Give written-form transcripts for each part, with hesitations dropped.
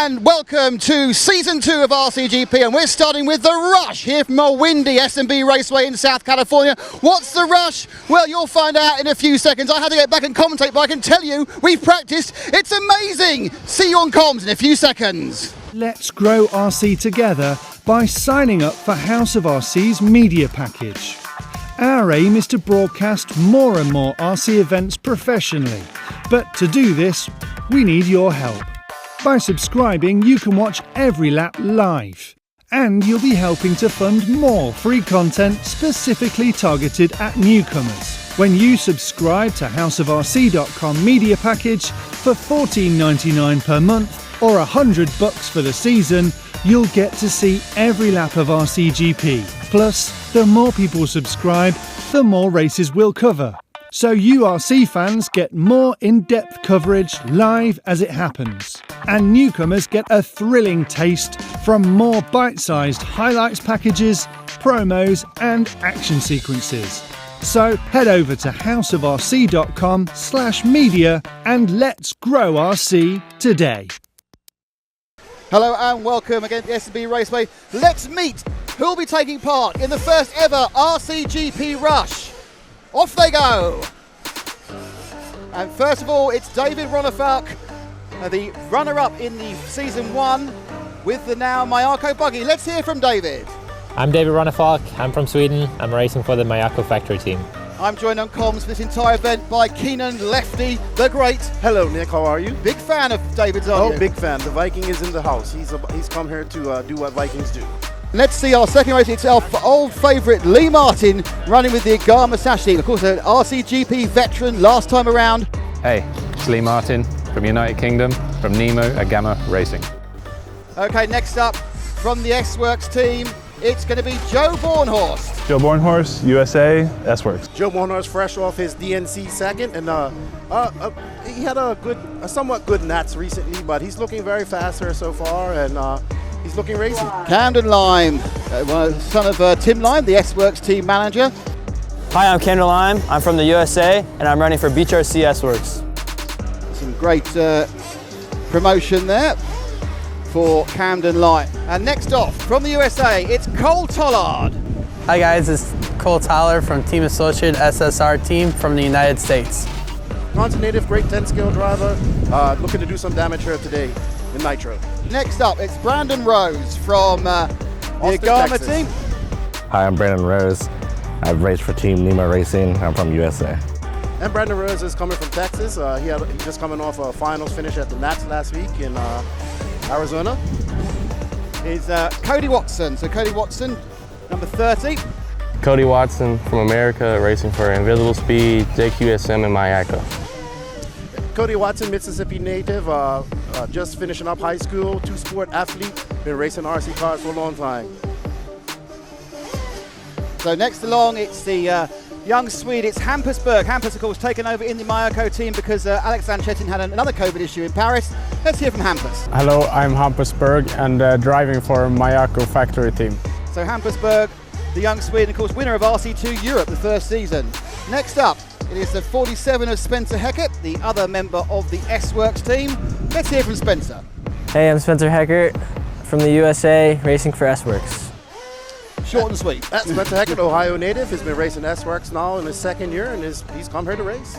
And welcome to Season 2 of RCGP, and we're starting with The Rush here from our windy S&B Raceway in South California. What's The Rush? Well, you'll find out in a few seconds. I had to get back and commentate, but I can tell you, we've practiced. It's amazing! See you on comms in a few seconds. Let's grow RC together by signing up for House of RC's media package. Our aim is to broadcast more and more RC events professionally, but to do this, we need your help. By subscribing, you can watch every lap live, and you'll be helping to fund more free content specifically targeted at newcomers. When you subscribe to houseofrc.com media package for $14.99 per month or $100 for the season, you'll get to see every lap of RCGP. Plus, the more people subscribe, the more races we'll cover. So you RC fans get more in-depth coverage live as it happens. And newcomers get a thrilling taste from more bite-sized highlights packages, promos and action sequences. So head over to houseofrc.com/media and let's grow RC today. Hello and welcome again to the S&B Raceway. Let's meet who will be taking part in the first ever RCGP Rush. Off they go! And first of all, it's David Ronefalk, the runner-up in the Season 1 with the now Mayako buggy. Let's hear from David. I'm David Ronefalk, I'm from Sweden, I'm racing for the Mayako factory team. I'm joined on comms for this entire event by Keenan Lefty, the Great. Hello Nick, how are you? Big fan of David's, aren't you? Oh, big fan. The Viking is in the house. He's come here to do what Vikings do. Let's see our second race. It's our old favourite Lee Martin running with the Agama Sashi. Of course, an RCGP veteran last time around. Hey, it's Lee Martin from United Kingdom, from Nemo Agama Racing. Okay, next up from the S-Works team, it's going to be Joe Bornhorst. Joe Bornhorst, USA, S-Works. Joe Bornhorst fresh off his DNC second, and he had a somewhat good Nats recently, but he's looking very fast here so far, and he's looking racy. Camden Lime, son of Tim Lime, the S-Works team manager. Hi, I'm Camden Lime. I'm from the USA, and I'm running for Beach RC S-Works. Some great promotion there for Camden Lime. And next off, from the USA, it's Cole Tollard. Hi guys, it's Cole Tollard from Team Associated SSR team from the United States. Toronto native, great 10-scale driver, looking to do some damage here today in Nitro. Next up, it's Brandon Rose from the Agama team. Hi, I'm Brandon Rose. I've raced for Team Nemo Racing. I'm from USA. And Brandon Rose is coming from Texas. He's just coming off a finals finish at the Nats last week in Arizona. Is Cody Watson. So Cody Watson, number 30. Cody Watson from America, racing for Invisible Speed, JQSM, and Mayako. Cody Watson, Mississippi native, just finishing up high school, two-sport athlete, been racing RC cars for a long time. So next along, it's the young Swede, it's Hampusberg. Hampus, of course, taken over in the Mayako team because Alex Anchetin had another COVID issue in Paris. Let's hear from Hampus. Hello, I'm Hampusberg and driving for Mayako factory team. So Hampusberg, the young Swede, of course, winner of RC2 Europe the first season. Next up, it is the 47 of Spencer Heckert, the other member of the S-Works team. Let's hear from Spencer. Hey, I'm Spencer Heckert from the USA, racing for S-Works. Short and sweet. That's Spencer Heckert, Ohio native. He's been racing S-Works now in his second year, and he's come here to race.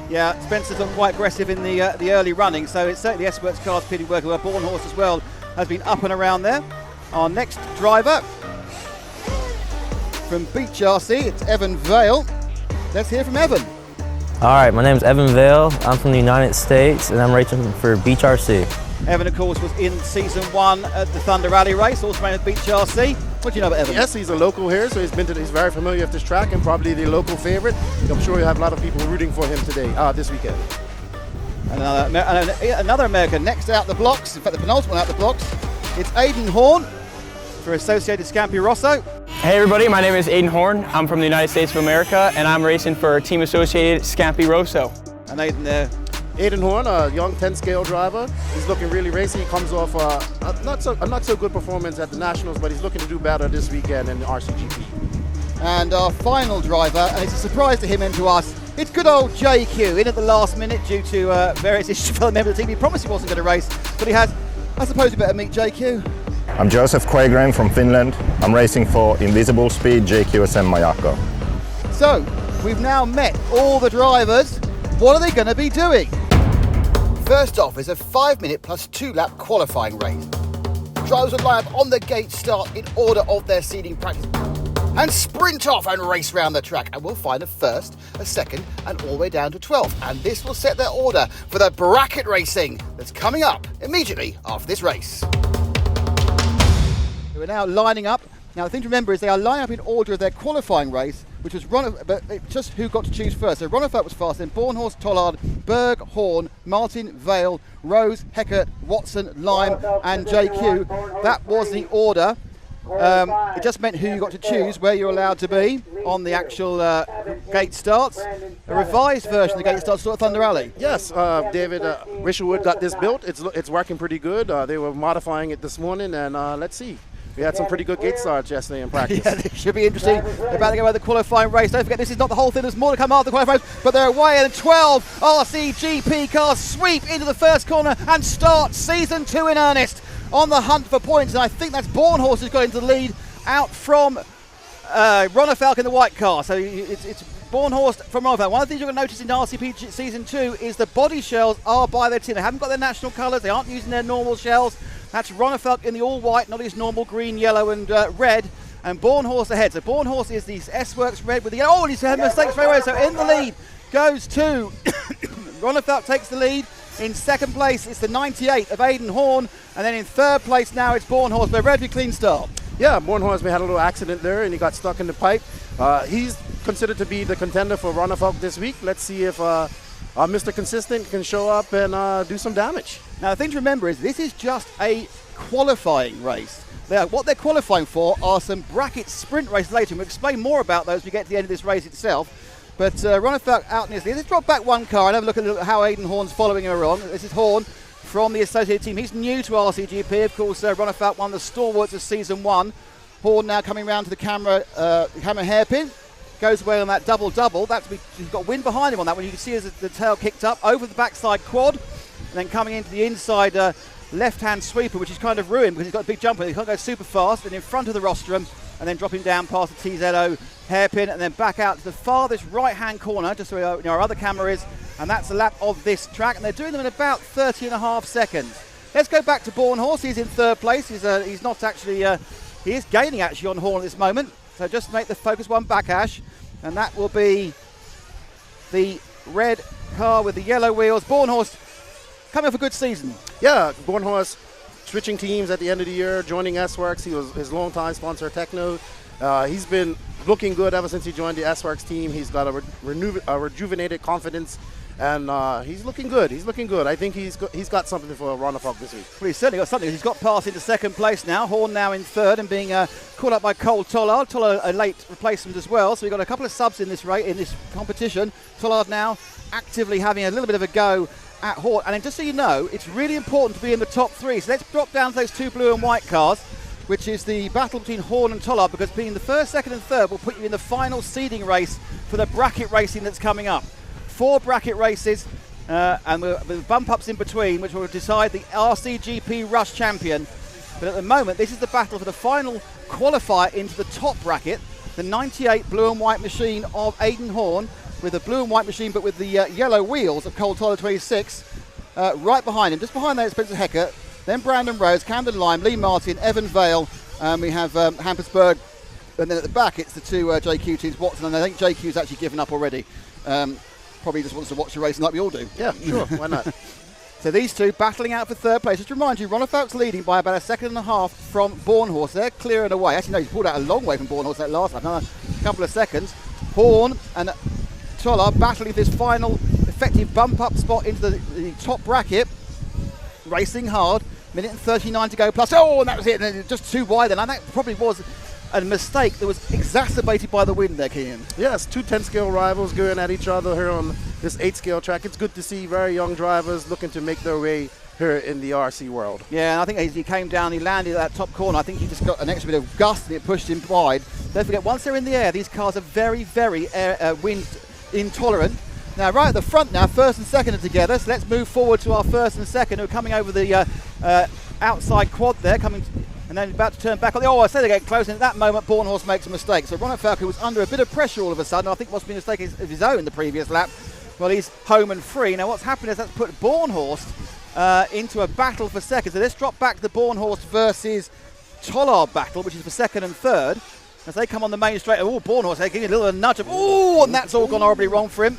Yeah, Spencer's looked quite aggressive in the early running, so it's certainly S-Works cars pitting working well. Bornhorst as well has been up and around there. Our next driver from Beach RC, it's Evan Vale. Let's hear from Evan. All right, my name's Evan Vale. I'm from the United States, and I'm racing for Beach RC. Evan, of course, was in Season 1 at the Thunder Rally race, also ran at Beach RC. What do you know about Evan? Yes, he's a local here, so he's very familiar with this track and probably the local favorite. I'm sure you'll have a lot of people rooting for him today, this weekend. Another American next out the blocks, in fact the penultimate out the blocks, it's Aidan Horn for Associated Scampi Rosso. Hey everybody, my name is Aidan Horn. I'm from the United States of America, and I'm racing for Team Associated Scampi Rosso. And Aidan there. Aidan Horn, a young 10-scale driver. He's looking really racy. He comes off a not so good performance at the Nationals, but he's looking to do better this weekend in the RCGP. And our final driver, and it's a surprise to him and to us, it's good old JQ, in at the last minute due to various issues with fellow member of the team. He promised he wasn't going to race, but he had I suppose you better meet JQ. I'm Joseph Quagren from Finland. I'm racing for Invisible Speed JQSM Mayako. So, we've now met all the drivers. What are they going to be doing? First off is a 5-minute plus 2-lap qualifying race. Drivers will line up on the gate start in order of their seeding practice and sprint off and race round the track, and we'll find a first, a second and all the way down to 12th, and this will set their order for the bracket racing that's coming up immediately after this race. We're now lining up. Now the thing to remember is they are lining up in order of their qualifying race, which was but just who got to choose first. So Ronefelt was fast, then Bornhorst, Tollard, Berg, Horn, Martin, Vale, Rose, Heckert, Watson, Lime and JQ. That was the order. It just meant who you got to choose, where you're allowed to be on the actual gate starts. A revised version of the gate starts at Thunder Alley. Yes, David, Risherwood got this built. It's working pretty good. They were modifying it this morning, and let's see. We had some pretty good gate starts yesterday in practice. Yeah, it should be interesting. They're about to go over the qualifying race. Don't forget, this is not the whole thing. There's more to come after the qualifying race, but they're away, and 12 RCGP cars sweep into the first corner and start season 2 in earnest on the hunt for points. And I think that's Bornhorst who's got into the lead out from Ronefalk in the white car. So it's Bornhorst from Ronefalk. One of the things you're going to notice in RCP season 2 is the body shells are by their team. They haven't got their national colours. They aren't using their normal shells. That's Ronefalk in the all white, not his normal green, yellow and red, and Bornhorst ahead. So Bornhorst is the S-Works red with the yellow. Oh, and he's had mistakes very well. So in the lead goes to Ronefalk takes the lead. In second place, it's the 98 of Aidan Horn, and then in third place now it's Bornhorst, but a relatively clean start. Yeah, Bornhorst had a little accident there, and he got stuck in the pipe. He's considered to be the contender for Ronefalk this week. Let's see if Mr. Consistent can show up and do some damage. Now, the thing to remember is this is just a qualifying race. What they're qualifying for are some bracket sprint races later, and we'll explain more about those when we get to the end of this race itself. But Ronefalk out in his lead. Let's drop back one car and have a look at how Aidan Horn's following her on. This is Horn from the associated team. He's new to RCGP. Of course, Ronefalk won the stalwarts of season 1. Horn now coming round to the camera hairpin. Goes away on that double-double. He's got wind behind him on that one. You can see as the tail kicked up over the backside quad, and then coming into the inside left-hand sweeper, which is kind of ruined because he's got a big jumper. He can't go super fast, and in front of the rostrum, and then dropping down past the TZO hairpin, and then back out to the farthest right-hand corner, just where our other camera is, and that's the lap of this track, and they're doing them in about 30.5 seconds. Let's go back to Bornhorst. He's in third place. He's not actually, he is gaining actually on Horn at this moment. So just make the focus one back, Ash, and that will be the red car with the yellow wheels. Bornhorst coming off a good season. Yeah, Bornhorst switching teams at the end of the year, joining S-Works. He was his longtime sponsor, Techno. He's been looking good ever since he joined the S-Works team. He's got a rejuvenated confidence, and he's looking good. He's looking good. I think he's got something for Ronefalk this week. Well, he's certainly got something. He's got past into second place now. Horn now in third and being caught up by Cole Tollard. Tollard a late replacement as well. So we've got a couple of subs in this race, in this competition. Tollard now actively having a little bit of a go at Horn. And then just so you know, it's really important to be in the top 3. So let's drop down to those 2 blue and white cars, which is the battle between Horn and Tollard, because being the first, second and third will put you in the final seeding race for the bracket racing that's coming up. 4 bracket races and with bump ups in between, which will decide the RCGP Rush champion. But at the moment, this is the battle for the final qualifier into the top bracket, the 98 blue and white machine of Aidan Horn, with a blue and white machine but with the yellow wheels of Cole Tollard 26 right behind him. Just behind there is Spencer Hecker, then Brandon Rose, Camden Lime, Lee Martin, Evan Vale, we have Hampersburg, and then at the back it's the 2 JQ teams, Watson, and I think JQ's actually given up already. Probably just wants to watch the racing like we all do. Yeah, sure, why not? So these 2 battling out for third place. Just to remind you, Ronefalk's leading by about 1.5 seconds from Bornhorst. They're clearing away. Actually, no, he's pulled out a long way from Bornhorst that last time. Another couple of seconds. Horn and Tollard battling this final effective bump-up spot into the top bracket. Racing hard. Minute and 39 to go plus. Oh, and that was it. And just too wide then. And that probably was a mistake that was exacerbated by the wind there, Kean. Yes, 2 10-scale rivals going at each other here on this 8-scale track. It's good to see very young drivers looking to make their way here in the RC world. Yeah, and I think as he came down, he landed at that top corner. I think he just got an extra bit of gust and it pushed him wide. Don't forget, once they're in the air, these cars are very, very wind intolerant. Now, right at the front now, first and second are together. So let's move forward to our first and second, who are coming over the outside quad there, coming, and then about to turn back on the. Oh, I say they're getting close, and at that moment, Bornhorst makes a mistake. So Ronald Falco was under a bit of pressure all of a sudden. I think must be a mistake of his own in the previous lap. Well, he's home and free. Now, what's happened is that's put Bornhorst into a battle for second. So let's drop back to the Bornhorst versus Tollard battle, which is for second and third. As they come on the main straight, Bornhorst, they give you a little nudge of, and that's all gone horribly wrong for him.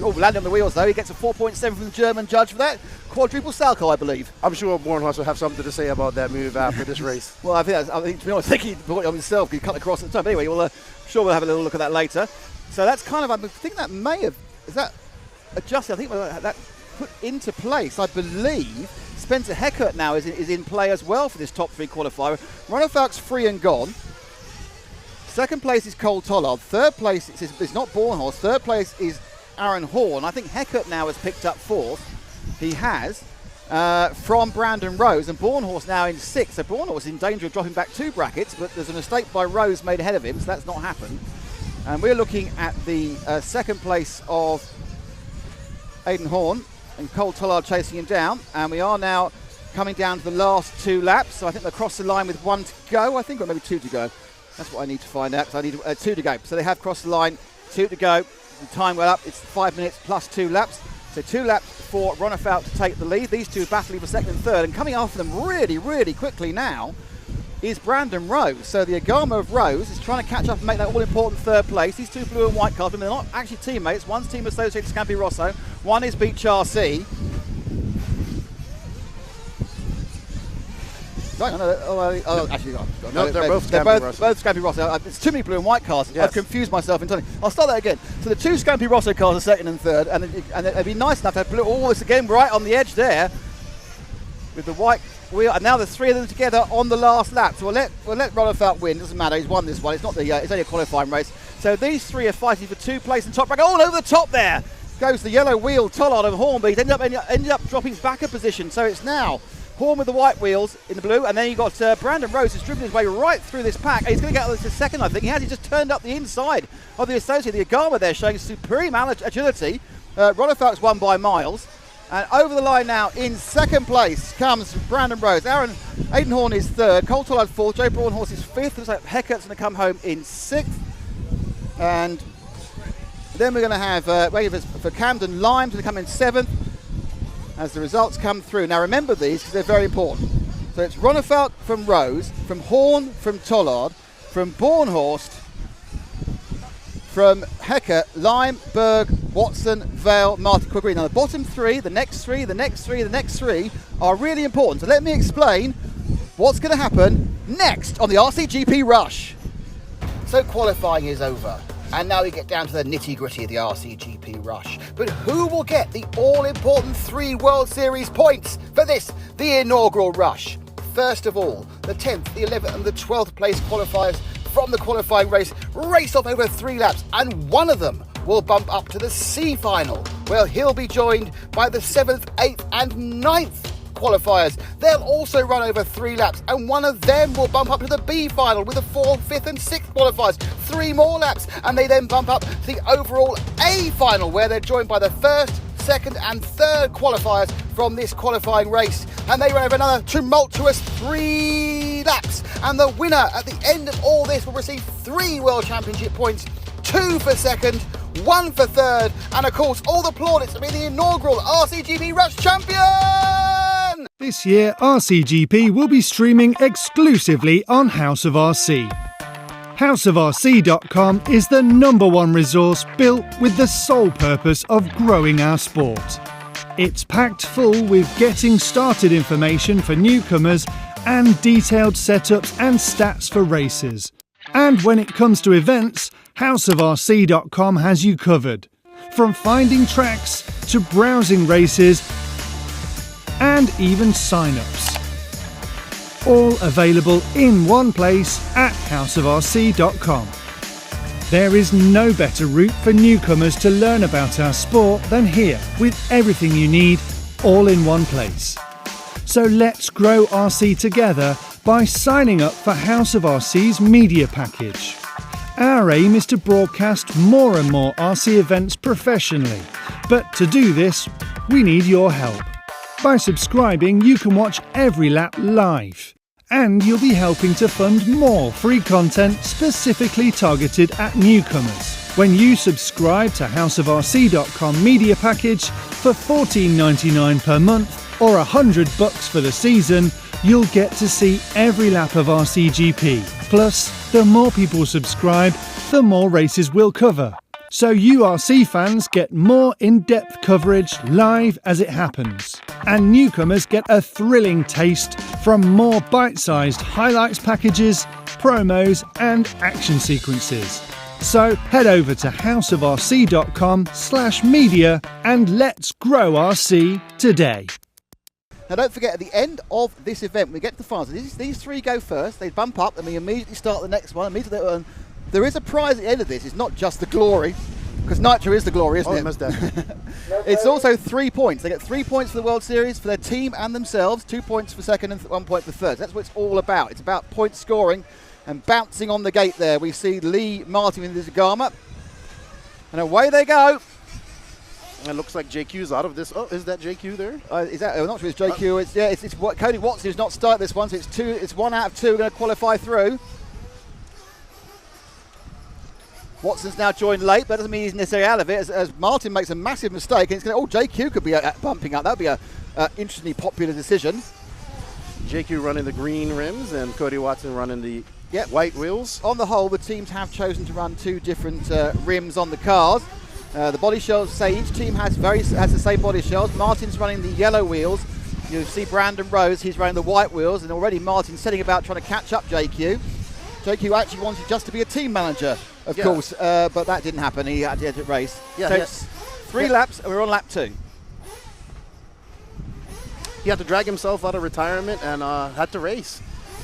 Landing on the wheels though, he gets a 4.7 from the German judge for that. Quadruple Salco, I believe. I'm sure Bornhorst will have something to say about that move after this race. Well, I think to be honest, I think he brought it on himself. He cut across at the time. But anyway, we'll have a little look at that later. So that's kind of, I think that may have, is that adjusted? I think that put into place, I believe. Spencer Heckert now is in play as well for this top 3 qualifier. Ronefalk's free and gone. Second place is Cole Tollard. Third place is not Bornhorst. Third place is Aaron Horn. I think Heckert now has picked up 4th. He has from Brandon Rose, and Bornhorst now in 6th. So Bornhorst is in danger of dropping back 2 brackets, but there's a mistake by Rose made ahead of him, so that's not happened. And we're looking at the second place of Aidan Horn and Cole Tollard chasing him down, and we are now coming down to the last 2 laps. So I think they'll cross the line with 1 to go, I think, or maybe 2 to go. That's what I need to find out, because I need 2 to go. So they have crossed the line, 2 to go. The time well up, it's 5 minutes plus 2 laps. So 2 laps for Ronefalk to take the lead. These two battling for second and third, and coming after them really, really quickly now is Brandon Rose. So the Agama of Rose is trying to catch up and make that all-important 3rd place. These 2 blue and white cars, but they're not actually teammates. One's team associated Scampi Rosso, one is Beach RC. Actually, no, they're both Scampi Rosso. It's too many blue and white cars. Yes. I've confused myself entirely. I'll start that again. So the 2 Scampi Rosso cars are second and third, and it'd be nice enough to have all this again right on the edge there with the white wheel, and now the 3 of them together on the last lap. So we'll let Ronefalk win. Doesn't matter. He's won this one. It's not it's only a qualifying race. So these 3 are fighting for 2 places in top bracket. All over the top there goes the yellow wheel Tollard and Horn, but he's ended up dropping back a position. So it's now Horn with the white wheels in the blue, and then you've got Brandon Rose who's driven his way right through this pack. He's going to get to second, I think. He just turned up the inside of the associate, the Agama there, showing supreme agility. Ronefalk's won by miles. And over the line now in second place comes Brandon Rose. Aidan Horn is 3rd, Cole Tollard 4th, Joe Bornhorst is 5th. Looks like Heckert's going to come home in 6th. And then we're going to have waiting for Camden Lime to come in 7th. As the results come through. Now remember these because they're very important. So it's Ronefalk from Rose, from Horn from Tollard, from Bornhorst, from Hecker, Lime, Berg, Watson, Vale, Martin, Quigreen. Now the bottom 3, the next 3, the next 3, the next 3 are really important. So let me explain what's going to happen next on the RCGP Rush. So qualifying is over. And now we get down to the nitty-gritty of the RCGP Rush. But who will get the all-important 3 World Series points for this, the inaugural Rush? First of all, the 10th, the 11th and the 12th place qualifiers from the qualifying race race off over 3 laps, and one of them will bump up to the C final, where he'll be joined by the 7th, 8th and 9th qualifiers. They'll also run over 3 laps, and one of them will bump up to the B final with the 4th, 5th and 6th qualifiers. 3 more laps, and they then bump up to the overall A final, where they're joined by the 1st, 2nd and 3rd qualifiers from this qualifying race. And they run over another tumultuous 3 laps, and the winner at the end of all this will receive 3 World Championship points, 2 for 2nd, 1 for 3rd, and of course all the plaudits to be the inaugural RCGP Rush champion! This year, RCGP will be streaming exclusively on House of RC. HouseofRC.com is the #1 resource built with the sole purpose of growing our sport. It's packed full with getting started information for newcomers and detailed setups and stats for races. And when it comes to events, HouseofRC.com has you covered. From finding tracks to browsing races and even sign-ups. All available in one place at houseofrc.com. There is no better route for newcomers to learn about our sport than here, with everything you need all in one place. So let's grow RC together by signing up for House of RC's media package. Our aim is to broadcast more and more RC events professionally, but to do this, we need your help. By subscribing, you can watch every lap live. And you'll be helping to fund more free content specifically targeted at newcomers. When you subscribe to houseofrc.com media package for $14.99 per month or $100 for the season, you'll get to see every lap of RCGP. Plus, the more people subscribe, the more races we'll cover. So URC fans get more in-depth coverage live as it happens. And newcomers get a thrilling taste from more bite-sized highlights packages, promos and action sequences. So head over to houseofrc.com/media and let's grow RC today. Now don't forget, at the end of this event, we get to the finals. These three go first, they bump up, and we immediately start the next one. There is a prize at the end of this. It's not just the glory, because Nitro is the glory, isn't it? Most definitely. It's also 3 points. They get 3 points for the World Series for their team and themselves, 2 points for second and 1 point for third. That's what it's all about. It's about point scoring and bouncing on the gate there. We see Lee Martin with his Gama, and away they go. It looks like JQ's out of this. Oh, is that JQ there? Is that? I'm not sure it's JQ. It's Cody Watson who's not started this one, so it's 1 out of 2 going to qualify through. Watson's now joined late, but that doesn't mean he's necessarily out of it, as Martin makes a massive mistake. And it's going to, JQ could be bumping up. That would be a interestingly popular decision. JQ running the green rims and Cody Watson running the white wheels. On the whole, the teams have chosen to run 2 different rims on the cars. The body shells say each team has the same body shells. Martin's running the yellow wheels. You see Brandon Rose, he's running the white wheels, and already Martin's setting about trying to catch up JQ. JQ actually wanted just to be a team manager, of course, but that didn't happen. He had to race. So it's 3 laps, and we're on lap 2. He had to drag himself out of retirement and had to race.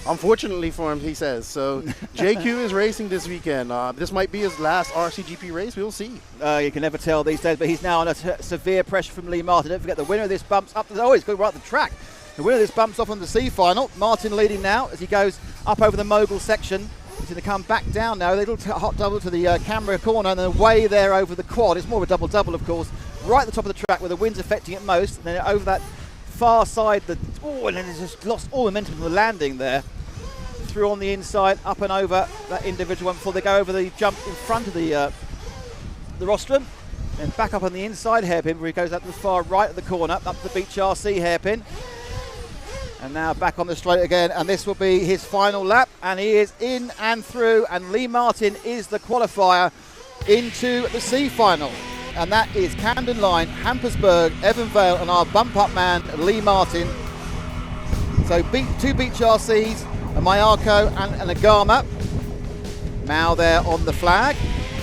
Unfortunately for him, he says. So JQ is racing this weekend. This might be his last RCGP race. We'll see. You can never tell these days, but he's now under severe pressure from Lee Martin. Don't forget, the winner of this bumps up. He's going right up the track. The winner of this bumps off on the C final. Martin leading now as he goes up over the mogul section. He's going to come back down now. A little hot double to the camera corner and then away there over the quad. It's more of a double-double, of course. Right at the top of the track where the wind's affecting it most. And then over that far side, and then it's just lost all momentum from the landing there. Through on the inside, up and over that individual one before they go over the jump in front of the rostrum. Then back up on the inside hairpin where he goes up to the far right of the corner, up to the Beach RC hairpin. And now back on the straight again, and this will be his final lap, and he is in and through, and Lee Martin is the qualifier into the C final. And that is Camden Line, Hampersburg, Evan Vale, and our bump up man, Lee Martin. So 2 Beach RCs, a Mayako and a Gama. Now they're on the flag,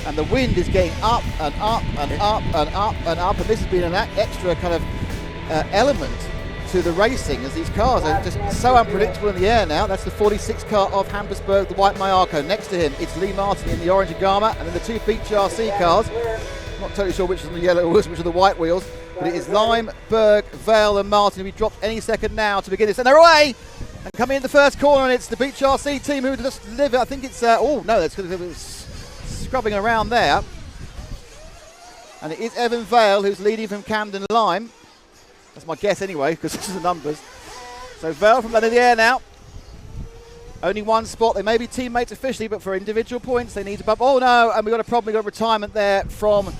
and the wind is getting up and up and up and up and up, and this has been an extra kind of element to the racing, as these cars are just so unpredictable in the air now. That's the 46 car of Hampersburg, the white Mayako. Next to him, it's Lee Martin in the orange Gama, and then the 2 Beach RC cars. Not totally sure which is the yellow wheels, which are the white wheels, but it is Lime, Berg, Vale, and Martin. We dropped any second now to begin this, and they're away! And coming in the first corner, and it's the Beach RC team who just live. I think it's that's going to be scrubbing around there, and it is Evan Vale who's leading from Camden Lime. That's my guess anyway, because this is the numbers. So Vale from in the air now. Only 1 spot. They may be teammates officially, but for individual points, they need to bump. Oh no! And we got a problem. We got retirement there from.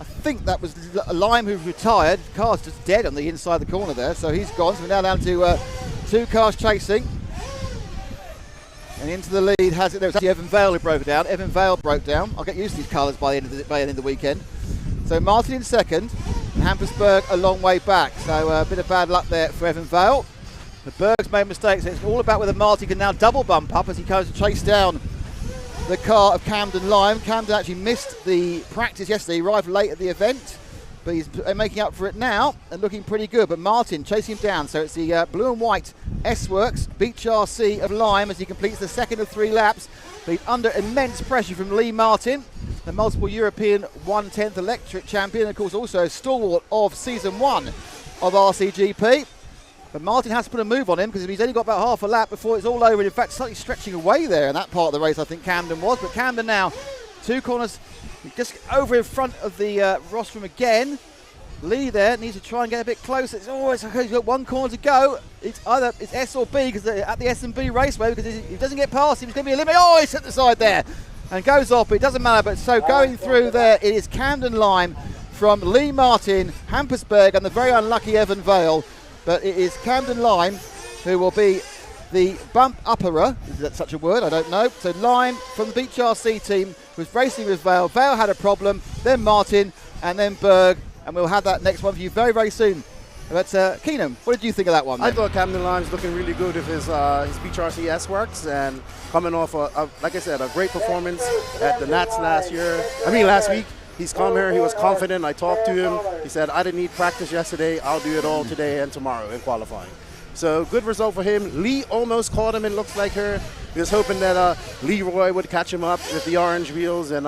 I think that was Lime who retired. The car's just dead on the inside of the corner there, so he's gone. So we're now down to 2 cars chasing. And into the lead has it. There was actually Evan Vale who broke down. Evan Vale broke down. I'll get used to these colours by the end of the weekend. So Martin in second. Hampersburg a long way back, so a bit of bad luck there for Evan Vale. But Berg's made mistakes. It's all about whether Martin can now double bump up as he goes to chase down the car of Camden Lime. Camden actually missed the practice yesterday. He arrived late at the event, but he's making up for it now and looking pretty good. But Martin chasing him down, so it's the blue and white S-Works Beach RC of Lime as he completes the second of 3 laps. But he's under immense pressure from Lee Martin, the multiple European 1/10 electric champion, and of course also a stalwart of season 1 of RCGP. But Martin has to put a move on him because he's only got about half a lap before it's all over. And in fact, slightly stretching away there in that part of the race, I think Camden was. But Camden now, 2 corners, just over in front of the rostrum again. Lee there needs to try and get a bit closer. It's okay. He's got one corner to go. It's either S or B because they're at the S&B Raceway, because if he doesn't get past him, he's going to be eliminated. Oh, he's at the side there and goes off, but it doesn't matter. But so going through there, it is Camden Lime from Lee Martin, Hampersberg, and the very unlucky Evan Vale. But it is Camden Lime who will be the bump upperer. Is that such a word? I don't know. So Lime from the Beach RC team was racing with Vale. Vale had a problem, then Martin, and then Berg. And we'll have that next one for you very, very soon. But Keenan, what did you think of that one? I thought Camden Lime's looking really good with his Beach RC S-Works, and coming off, like I said, a great performance at the Nats last week. He's come here, he was confident. I talked to him. He said, I didn't need practice yesterday. I'll do it all today and tomorrow in qualifying. So good result for him. Lee almost caught him, it looks like her. He was hoping that Leroy would catch him up with the orange wheels and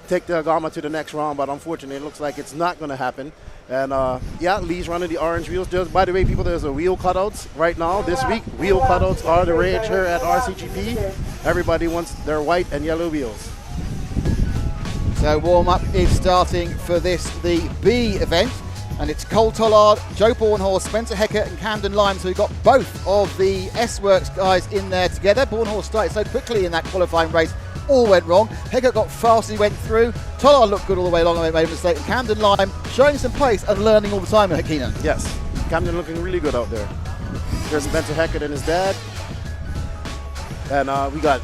take the Agama to the next round, but unfortunately it looks like it's not going to happen. And yeah, Lee's running the orange wheels. Just, by the way, people, there's a wheel cutouts right now this week. Wheel cutouts are the rage here at RCGP. Everybody wants their white and yellow wheels. So warm-up is starting for the B event, and it's Cole Tollard, Joe Bornhorst, Spencer Hecker and Camden Lime. So we've got both of the S-Works guys in there together. Bornhorst started so quickly in that qualifying race, all went wrong. Hecker got fast, he went through. Tollard looked good all the way along, and made a mistake. And Camden Lime showing some pace and learning all the time, Keenan. Yes, Camden looking really good out there. There's Spencer Hecker and his dad. And we got,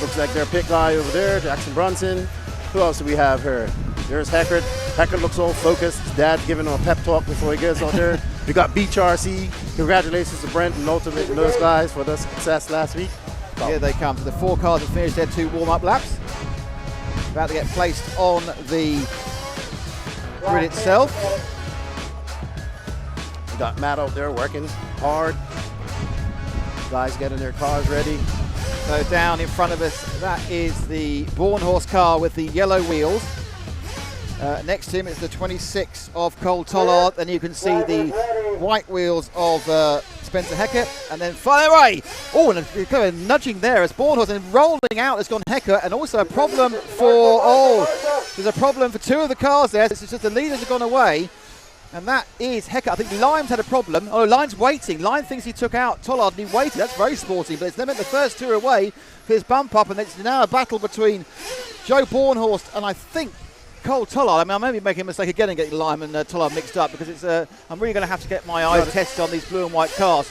looks like their pit guy over there, Jackson Brunson. Who else do we have here? There's Hecker. Hecker looks all focused. His dad's giving him a pep talk before he gets out there. We got Beach RC. Congratulations to Brent and Ultimate and those guys for their success last week. Here they come. So the 4 cars have finished their 2 warm-up laps. About to get placed on the grid itself. We got Matt out there working hard. Guys getting their cars ready. So down in front of us, that is the Bornhorst car with the yellow wheels. Next to him is the 26 of Cole Tollard. Then you can see the white wheels of Spencer Hecker, and then far away. Oh, and kind of nudging there as Bornhorst, and rolling out has gone Hecker, and also a problem for, there's a problem for 2 of the cars there. It's just the leaders have gone away, and that is Hecker. I think Lime's had a problem. Oh, Lime's waiting. Lime thinks he took out Tollard and he waited. That's very sporty, but it's them at the first 2 away for his bump up, and it's now a battle between Joe Bornhorst and I think Cole Tollard. I mean, I may be making a mistake again and getting Lime and Tollard mixed up, because it's I'm really going to have to get my eyes tested on these blue and white cars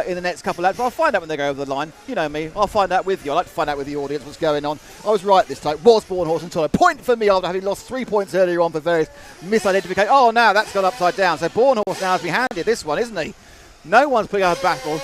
in the next couple of laps. But I'll find out when they go over the line. You know me, I'll find out with you. I like to find out with the audience what's going on. I was right this time. Was Bornhorst and Tollard. Point for me after having lost 3 points earlier on for various misidentifications. Oh, now that's gone upside down. So Bornhorst now has been handed this one, isn't he? No one's putting up a battle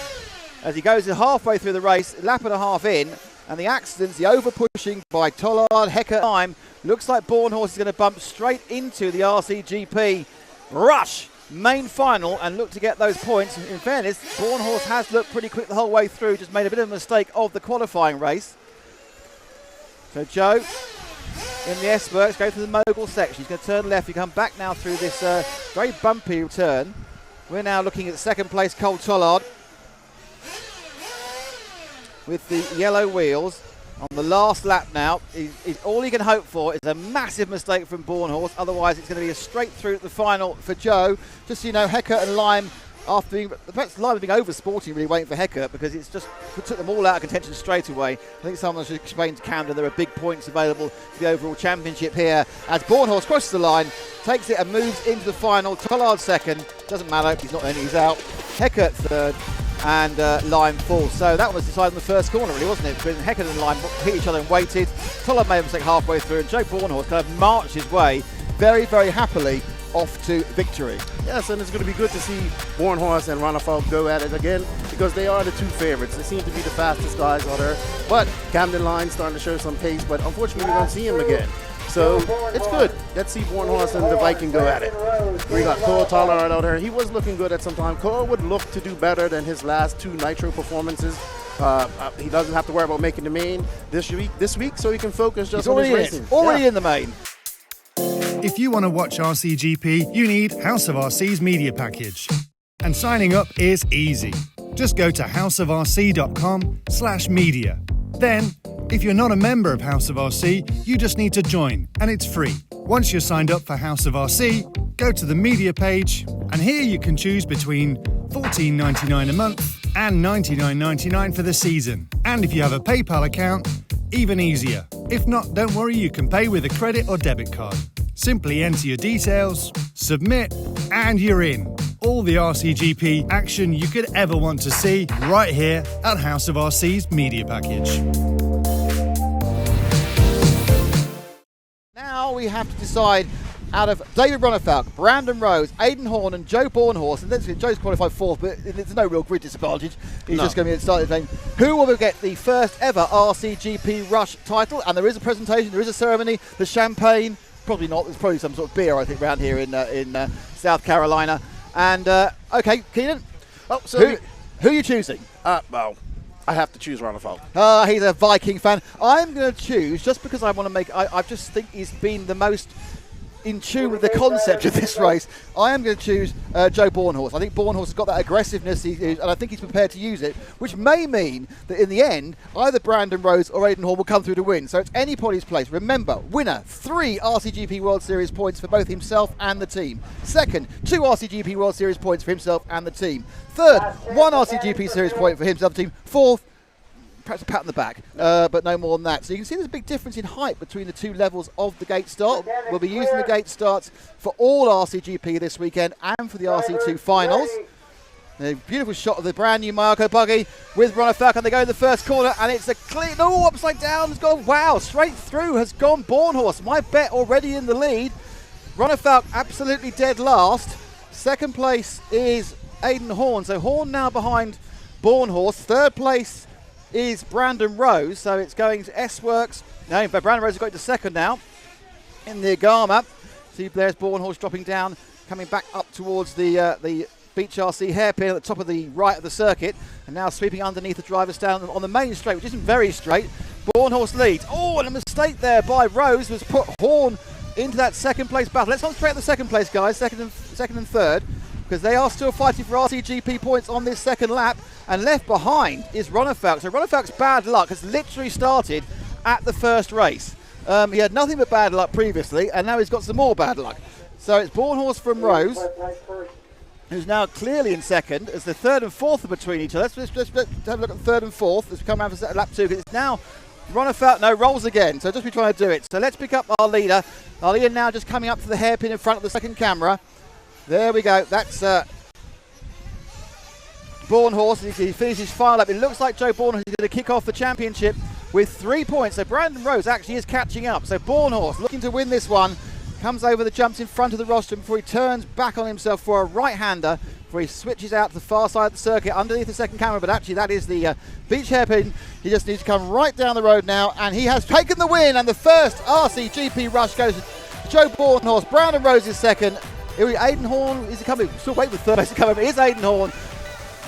as he goes halfway through the race, lap and a half in. And the accidents, the over-pushing by Tollard, Hecker, Lime, looks like Bornhorst is going to bump straight into the RCGP Rush main final and look to get those points. In fairness, Bornhorst has looked pretty quick the whole way through, just made a bit of a mistake of the qualifying race. So Joe, in the S-Works, go through the mogul section. He's going to turn left. You come back now through this very bumpy turn. We're now looking at second place, Cole Tollard, with the yellow wheels on the last lap now. All he can hope for is a massive mistake from Bornhorst, otherwise it's going to be a straight through to the final for Joe. Just so you know, Hecker and Lime, after being, perhaps Lime being over sporting, really waiting for Hecker, because it's just took them all out of contention straight away. I think someone should explain to Camden there are big points available for the overall championship here as Bornhorst crosses the line, takes it and moves into the final. Tollard second, doesn't matter, he's not in, he's out. Hecker third, and Lime fourth. So that was decided in the first corner, really, wasn't it? Because Hecker and Lime hit each other and waited. Tollard made a mistake halfway through, and Joe Bornhorst kind of marched his way very, very happily off to victory. Yes, and it's going to be good to see Bornhorst and Ronafalk go at it again, because they are the 2 favorites. They seem to be the fastest guys out there. But Camden Line's starting to show some pace, but unfortunately we don't see him again. So it's good. Let's see Bornhorst and the Viking go at it. We got Cole Tollard out there. He was looking good at some time. Cole would look to do better than his last 2 Nitro performances. He doesn't have to worry about making the main this week, so he can focus just on his racing. Already in the main. If you want to watch RCGP, you need House of RC's media package. And signing up is easy. Just go to houseofrc.com/media. Then, if you're not a member of House of RC, you just need to join, and it's free. Once you're signed up for House of RC, go to the media page, and here you can choose between $14.99 a month and $99.99 for the season. And if you have a PayPal account, even easier. If not, don't worry, you can pay with a credit or debit card. Simply enter your details, submit, and you're in. All the RCGP action you could ever want to see right here at House of RC's media package. Now we have to decide out of David Ronefalk, Brandon Rose, Aidan Horn and Joe Bornhorst, and then Joe's qualified fourth, but there's no real grid disadvantage. He's just going to be started playing. Who will get the first ever RCGP Rush title? And there is a presentation, there is a ceremony, the champagne, probably not, there's probably some sort of beer I think around here in South Carolina. And okay, Keenan, who are you choosing? Well, I have to choose Ronefalk. He's a Viking fan. I'm going to choose, just because I want to make, I just think he's been the most in tune with the concept of this race. I am going to choose Joe Bornhorst. I think Bornhorst has got that aggressiveness, and I think he's prepared to use it, which may mean that in the end, either Brandon Rose or Aidan Horn will come through to win. So it's anybody's place. Remember, winner, 3 RCGP World Series points for both himself and the team. Second, 2 RCGP World Series points for himself and the team. Third, 1 RCGP Series point for himself and the team. Fourth, perhaps a pat on the back, but no more than that. So you can see there's a big difference in height between the two levels of the gate start. We'll be using the gate starts for all RCGP this weekend and for the RC2 finals. A beautiful shot of the brand new Mayako buggy with Ronefalk, and they go in the first corner, and it's a clean, no, upside down, has gone, wow, straight through has gone Bornhorst. My bet already in the lead. Ronefalk absolutely dead last. Second place is Aidan Horn, so Horn now behind Bornhorst. Third place is Brandon Rose, so it's going to S-Works. No, but Brandon Rose is going to second now in the Agama. See, there's Bornhorst dropping down, coming back up towards the Beach RC hairpin at the top of the right of the circuit, and now sweeping underneath the driver's stand on the main straight, which isn't very straight. Bornhorst leads. Oh, and a mistake there by Rose was put Horn into that second place battle. Let's concentrate on the second place, guys, second and third, because they are still fighting for RCGP points on this second lap, and left behind is Ronefalk. So Ronefalk's bad luck has literally started at the first race. He had nothing but bad luck previously, and now he's got some more bad luck. So it's Bornhorst from Rose, who's now clearly in second, as the third and fourth are between each other. Let's have a look at third and fourth. Let's come around for lap 2, because it's now Ronefalk, no, rolls again, so just be trying to do it. So let's pick up our leader. Our leader now just coming up to the hairpin in front of the second camera. There we go, that's Bornhorst. He finishes his final lap. It looks like Joe Bornhorst is going to kick off the championship with 3 points. So Brandon Rose actually is catching up. So Bornhorst looking to win this one. Comes over the jumps in front of the rostrum before he turns back on himself for a right-hander, before he switches out to the far side of the circuit underneath the second camera. But actually that is the beach hairpin. He just needs to come right down the road now, and he has taken the win. And the first RCGP Rush goes to Joe Bornhorst. Brandon Rose is second. Aidan Horn is coming. Still waiting for third place to come over. It is Aidan Horn.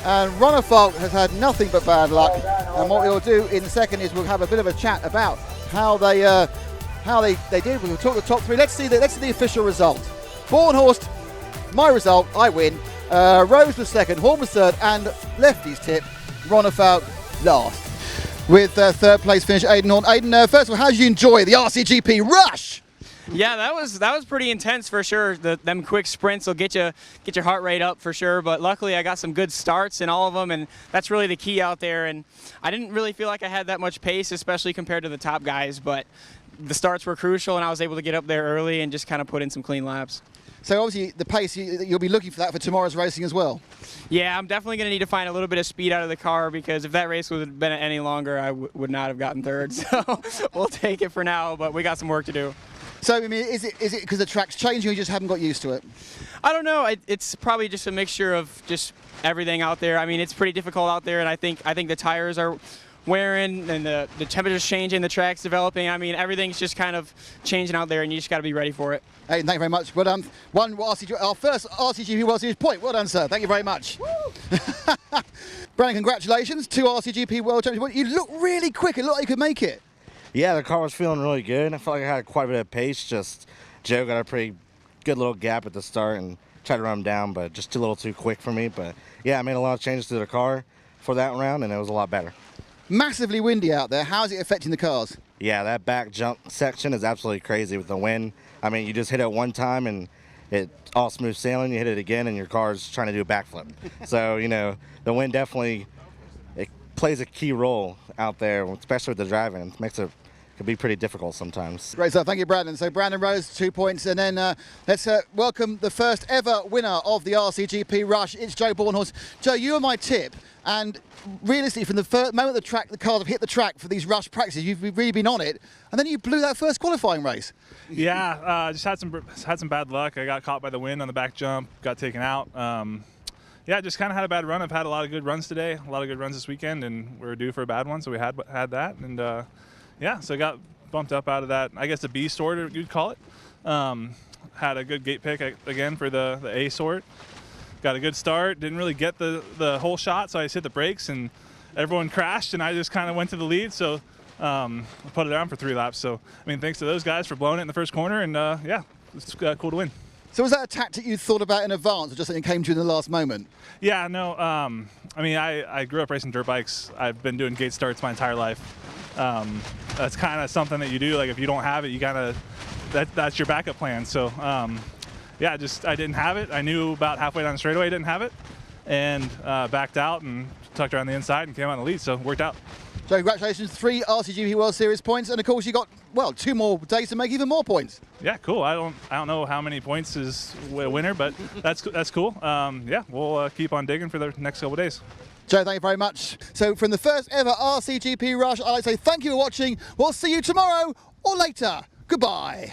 And Ronefalk has had nothing but bad luck. And what we'll do in a second is we'll have a bit of a chat about how they did. We'll talk the top 3. Let's see the official result. Bornhorst, my result, I win. Rose was second, Horn was third, and Lefty's tip, Ronefalk last. With third place finish, Aidan Horn. Aidan, first of all, how did you enjoy the RCGP Rush? Yeah, that was pretty intense for sure. Them quick sprints will get your heart rate up for sure. But luckily, I got some good starts in all of them, and that's really the key out there. And I didn't really feel like I had that much pace, especially compared to the top guys. But the starts were crucial, and I was able to get up there early and just kind of put in some clean laps. So obviously, the pace you'll be looking for that for tomorrow's racing as well. Yeah, I'm definitely going to need to find a little bit of speed out of the car, because if that race would have been any longer, I would not have gotten third. So we'll take it for now, but we got some work to do. So, I mean, is it because the track's changing, or you just haven't got used to it? I don't know. It's probably just a mixture of just everything out there. I mean, it's pretty difficult out there, and I think the tires are wearing, and the temperature's changing, the track's developing. I mean, everything's just kind of changing out there, and you just got to be ready for it. Hey, thank you very much. Well done. Our first RCGP World Series point. Well done, sir. Thank you very much. Brandon, congratulations. 2 RCGP World Championships. You look really quick. It looked like you could make it. Yeah, the car was feeling really good. I felt like I had quite a bit of pace. Just Joe got a pretty good little gap at the start and tried to run him down, but just a little too quick for me. But yeah, I made a lot of changes to the car for that round, and it was a lot better. Massively windy out there. How is it affecting the cars? Yeah, that back jump section is absolutely crazy with the wind. I mean, you just hit it one time and it's all smooth sailing. You hit it again, and your car's trying to do a backflip. So, you know, the wind definitely it plays a key role out there, especially with the driving. It makes it could be pretty difficult sometimes. Great stuff. Thank you, Brandon. So Brandon Rose, 2 points. And then let's welcome the first ever winner of the RCGP Rush. It's Joe Bornhorst. Joe, you were my tip. And realistically, from the first moment the cars have hit the track for these Rush practices, you've really been on it. And then you blew that first qualifying race. Yeah, just had some bad luck. I got caught by the wind on the back jump, got taken out. Yeah, just kind of had a bad run. I've had a lot of good runs today, a lot of good runs this weekend, and we were due for a bad one, so we had that. And yeah, so I got bumped up out of that, I guess the B sort, you'd call it. Had a good gate pick again for the A sort. Got a good start, didn't really get the whole shot, so I just hit the brakes and everyone crashed and I just kind of went to the lead, so I put it down for 3 laps. So, I mean, thanks to those guys for blowing it in the first corner, and yeah, it's cool to win. So was that a tactic you thought about in advance, or just something that came to you in the last moment? Yeah, no, I mean, I grew up racing dirt bikes. I've been doing gate starts my entire life. That's kind of something that you do. Like if you don't have it, you that's your backup plan. So yeah, I didn't have it. I knew about halfway down the straightaway I didn't have it, and backed out and tucked around the inside and came out in the lead. So it worked out. So congratulations, 3 RCGP World Series points, and of course you got, well, 2 more days to make even more points. Yeah, cool. I don't know how many points is a winner, but that's cool. Yeah, we'll keep on digging for the next couple of days. Joe, thank you very much. So from the first ever RCGP Rush, I'd like to say thank you for watching. We'll see you tomorrow or later. Goodbye.